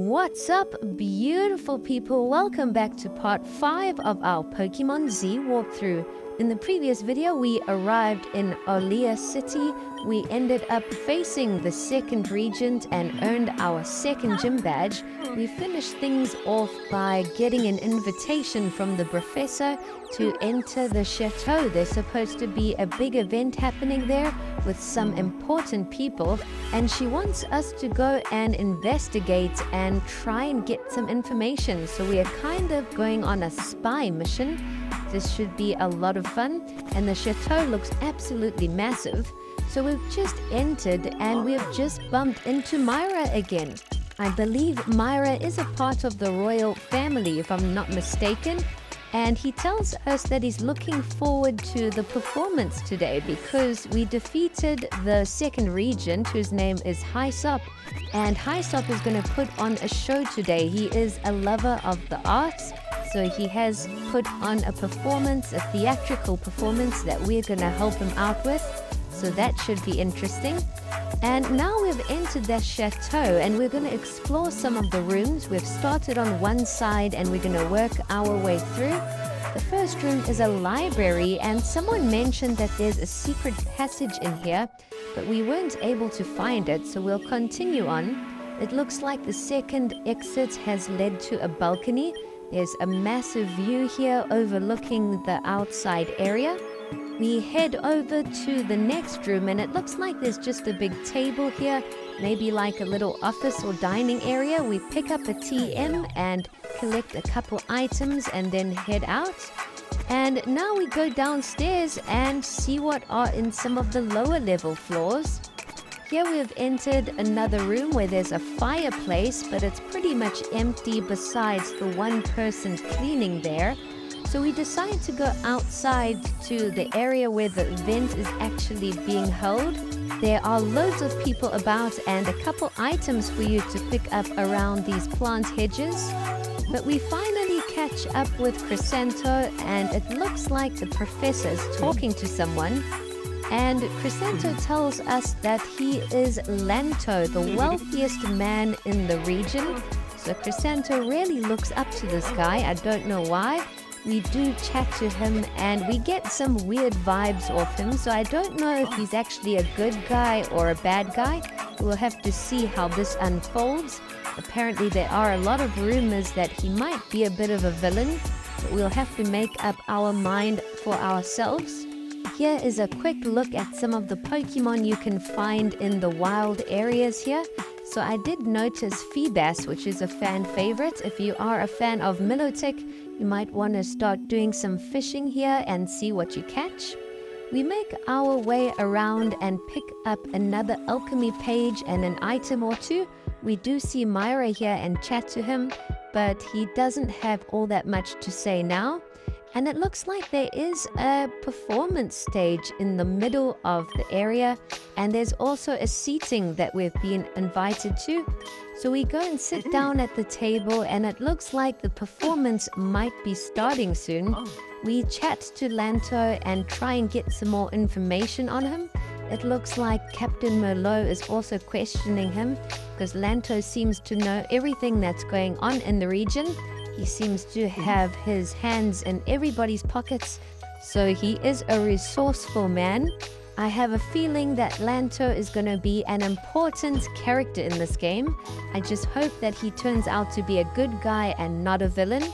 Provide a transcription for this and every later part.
What's up, beautiful people? Welcome back to part 5 of our Pokemon Z walkthrough. In the previous video, we arrived in Olea City. We ended up facing the second region and earned our second gym badge. We finished things off by getting an invitation from the professor to enter the Chateau. There's supposed to be a big event happening there with some important people, and she wants us to go and investigate and try and get some information. So we are kind of going on a spy mission. This should be a lot of fun, and the Chateau looks absolutely massive. So we've just entered and we've just bumped into Mirra again. I believe Mirra is a part of the royal family, if I'm not mistaken. And he tells us that he's looking forward to the performance today because we defeated the second regent, whose name is Chateau. And Chateau is going to put on a show today. He is a lover of the arts. So he has put on a performance, a theatrical performance that we're going to help him out with. So that should be interesting. And now we've entered the Chateau and we're going to explore some of the rooms. We've started on one side and we're going to work our way through. The first room is a library, and someone mentioned that there's a secret passage in here, but we weren't able to find it, so we'll continue on. It looks like the second exit has led to a balcony. There's a massive view here overlooking the outside area. We head over to the next room and it looks like there's just a big table here, maybe like a little office or dining area. We pick up a TM and collect a couple items and then head out. And now we go downstairs and see what are in some of the lower level floors. Here we have entered another room where there's a fireplace, but it's pretty much empty besides the one person cleaning there. So we decide to go outside to the area where the event is actually being held. There are loads of people about and a couple items for you to pick up around these plant hedges. But we finally catch up with Chateau, and it looks like the professor is talking to someone. And Chateau tells us that he is Lanto, the wealthiest man in the region. So Chateau really looks up to this guy. I don't know why. We do chat to him and we get some weird vibes off him. So I don't know if he's actually a good guy or a bad guy. We'll have to see how this unfolds. Apparently there are a lot of rumors that he might be a bit of a villain, but we'll have to make up our mind for ourselves. Here is a quick look at some of the Pokemon you can find in the wild areas here. So I did notice Feebas, which is a fan favorite. If you are a fan of Milotic, you might want to start doing some fishing here and see what you catch. We make our way around and pick up another alchemy page and an item or two. We do see Mirra here and chat to him, but he doesn't have all that much to say now. And it looks like there is a performance stage in the middle of the area, and there's also a seating that we've been invited to. So we go and sit down at the table, and it looks like the performance might be starting soon. We chat to Lanto and try and get some more information on him. It looks like Captain Merlot is also questioning him, because Lanto seems to know everything that's going on in the region. He seems to have his hands in everybody's pockets, so he is a resourceful man. I have a feeling that Lanto is going to be an important character in this game. I just hope that he turns out to be a good guy and not a villain.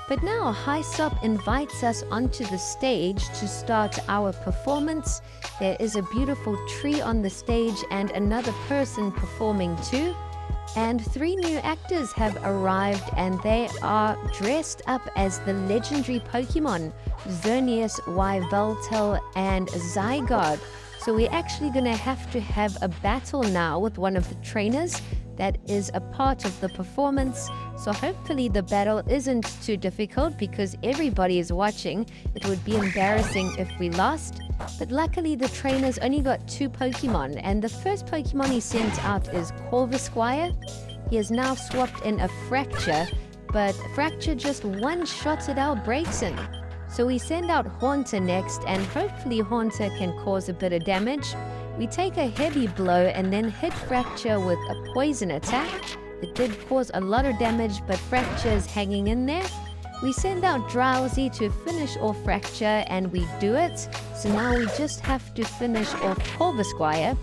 But now Chateau invites us onto the stage to start our performance. There is a beautiful tree on the stage and another person performing too. And 3 new actors have arrived and they are dressed up as the legendary Pokemon, Xerneas, Yveltal, and Zygarde. So we're actually going to have a battle now with one of the trainers that is a part of the performance. So hopefully the battle isn't too difficult because everybody is watching. It would be embarrassing if we lost. But luckily the trainer's only got 2 Pokemon, and the first Pokemon he sent out is Corvisquire. He has now swapped in a Fracture, but Fracture just one-shotted our Braixen. So we send out Haunter next, and hopefully Haunter can cause a bit of damage. We take a heavy blow and then hit Fracture with a poison attack. It did cause a lot of damage, but Fracture is hanging in there. We send out Drowsy to finish off Fracture, and we do it. So now we just have to finish off Corvusquire.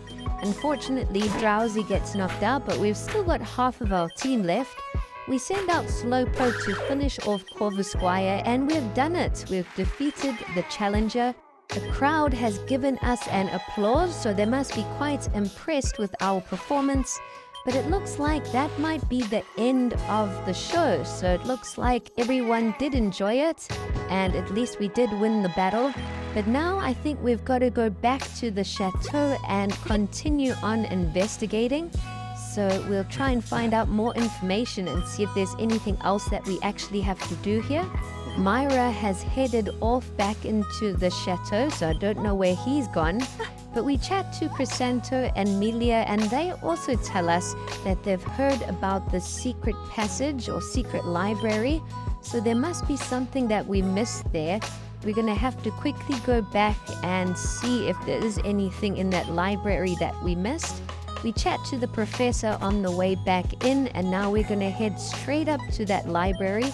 Unfortunately, Drowsy gets knocked out, but we've still got half of our team left. We send out Slowpoke to finish off Corvusquire, and we've done it. We've defeated the challenger. The crowd has given us an applause, so they must be quite impressed with our performance. But it looks like that might be the end of the show. So it looks like everyone did enjoy it, and at least we did win the battle. But now I think we've got to go back to the chateau and continue on investigating. So we'll try and find out more information and see if there's anything else that we actually have to do here. Mirra has headed off back into the chateau, so I don't know where he's gone. But we chat to Chrysanto and Melia, and they also tell us that they've heard about the secret passage or secret library. So there must be something that we missed there. We're going to have to quickly go back and see if there is anything in that library that we missed. We chat to the professor on the way back in, and now we're going to head straight up to that library.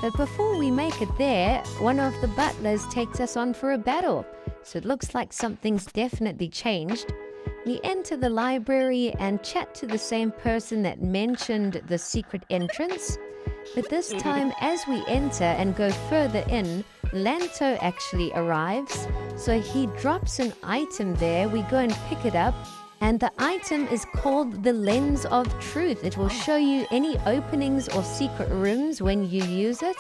But before we make it there, one of the butlers takes us on for a battle. So it looks like something's definitely changed. We enter the library and chat to the same person that mentioned the secret entrance. But this time, as we enter and go further in, Lanto actually arrives. So he drops an item there. We go and pick it up. And the item is called the Lens of Truth. It will show you any openings or secret rooms when you use it.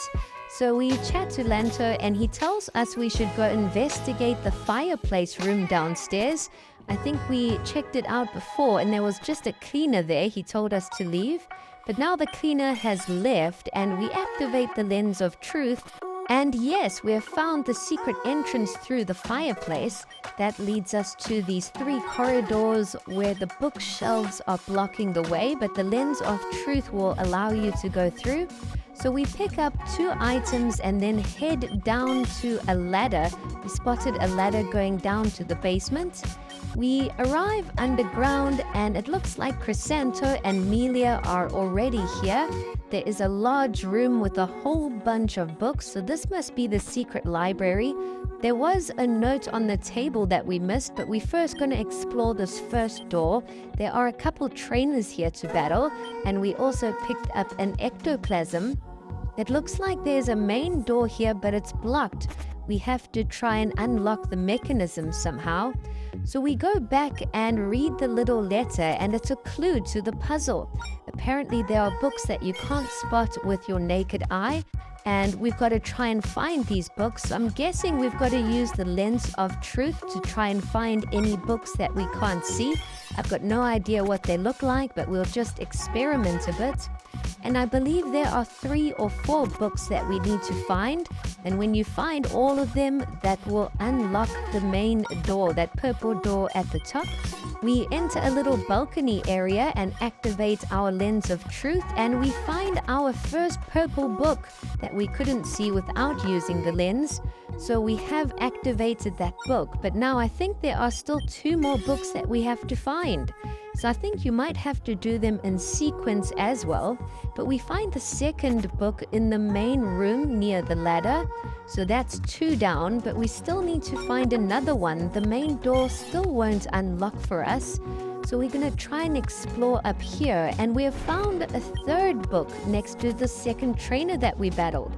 So we chat to Lanto, and he tells us we should go investigate the fireplace room downstairs. I think we checked it out before, and there was just a cleaner there. He told us to leave. But now the cleaner has left, and we activate the Lens of Truth. And yes, we have found the secret entrance through the fireplace. That leads us to these 3 corridors where the bookshelves are blocking the way, but the Lens of Truth will allow you to go through. So we pick up 2 items and then head down to a ladder. We spotted a ladder going down to the basement. We arrive underground, and it looks like Chrysanto and Melia are already here. There is a large room with a whole bunch of books, so this must be the secret library. There was a note on the table that we missed, but we're first going to explore this first door. There are a couple trainers here to battle, and we also picked up an ectoplasm. It looks like there's a main door here, but it's blocked. We have to try and unlock the mechanism somehow. So we go back and read the little letter, and it's a clue to the puzzle. Apparently there are books that you can't spot with your naked eye, and we've got to try and find these books. I'm guessing we've got to use the Lens of Truth to try and find any books that we can't see. I've got no idea what they look like, but we'll just experiment a bit. And I believe there are 3 or 4 books that we need to find. And when you find all of them, that will unlock the main door, that purple door at the top. We enter a little balcony area and activate our Lens of Truth, and we find our first purple book that we couldn't see without using the lens. So we have activated that book, but now I think there are still 2 more books that we have to find. So I think you might have to do them in sequence as well. But we find the second book in the main room near the ladder. So that's 2 down, but we still need to find another one. The main door still won't unlock for us. So we're going to try and explore up here. And we have found a 3rd book next to the second trainer that we battled.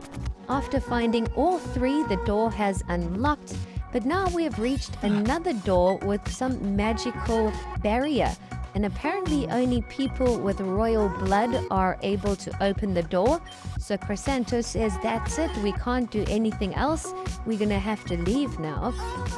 After finding all 3, the door has unlocked. But now we have reached another door with some magical barrier. And apparently only people with royal blood are able to open the door. So Chrysanto says that's it, we can't do anything else. We're gonna have to leave now.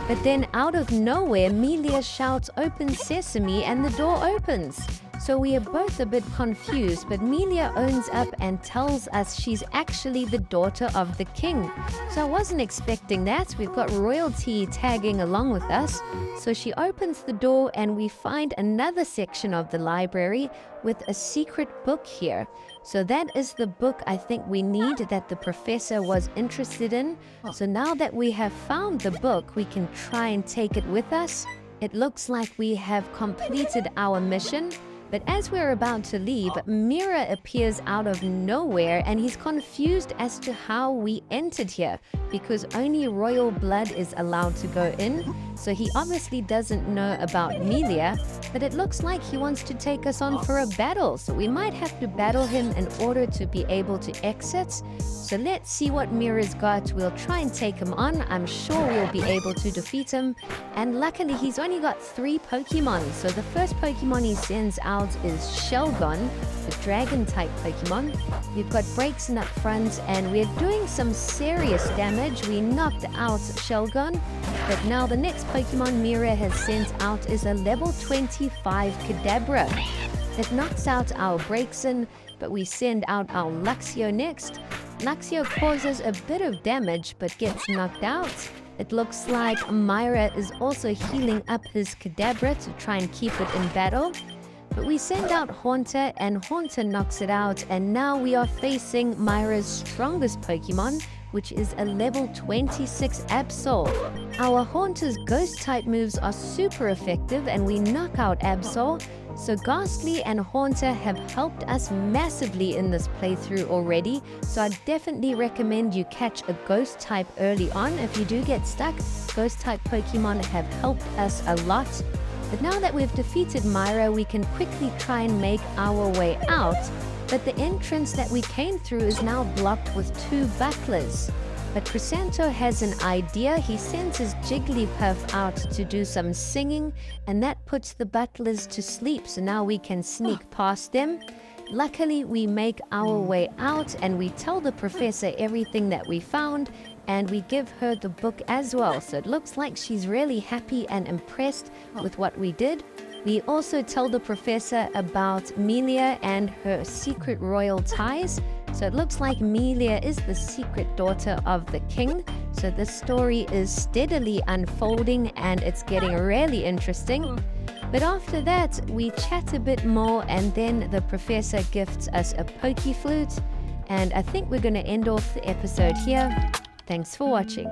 But then out of nowhere, Melia shouts, "Open sesame," and the door opens. So we are both a bit confused, but Melia owns up and tells us she's actually the daughter of the king. So I wasn't expecting that. We've got royalty tagging along with us. So she opens the door and we find another section of the library with a secret book here. So that is the book I think we need that the professor was interested in. So now that we have found the book, we can try and take it with us. It looks like we have completed our mission. But as we're about to leave, Mirra appears out of nowhere and he's confused as to how we entered here because only royal blood is allowed to go in. So he obviously doesn't know about Mirra, but it looks like he wants to take us on for a battle. So we might have to battle him in order to be able to exit. So let's see what Mirra's got. We'll try and take him on. I'm sure we'll be able to defeat him. And luckily, he's only got 3 Pokemon. So the first Pokemon he sends out is Shelgon, the dragon-type Pokemon. We've got Braixen up front, and we're doing some serious damage. We knocked out Shelgon, but now the next Pokemon Mirra has sent out is a level 25 Kadabra. It knocks out our Braixen, but we send out our Luxio next. Luxio causes a bit of damage, but gets knocked out. It looks like Mirra is also healing up his Kadabra to try and keep it in battle. But we send out Haunter, and Haunter knocks it out, and now we are facing Mirra's strongest Pokemon, which is a level 26 Absol. Our Haunter's Ghost-type moves are super effective, and we knock out Absol. So Ghastly and Haunter have helped us massively in this playthrough already, so I definitely recommend you catch a Ghost type early on. If you do get stuck, Ghost type Pokemon have helped us a lot. But now that we've defeated Mirra, we can quickly try and make our way out, but the entrance that we came through is now blocked with 2 butlers. But Chrysanto has an idea. He sends his Jigglypuff out to do some singing, and that puts the butlers to sleep, so now we can sneak past them. Luckily, we make our way out, and we tell the professor everything that we found, and we give her the book as well. So it looks like she's really happy and impressed with what we did. We also tell the professor about Mirra and her secret royal ties. So it looks like Mirra is the secret daughter of the king. So the story is steadily unfolding and it's getting really interesting. But after that, we chat a bit more, and then the professor gifts us a Pokeflute. And I think we're going to end off the episode here. Thanks for watching.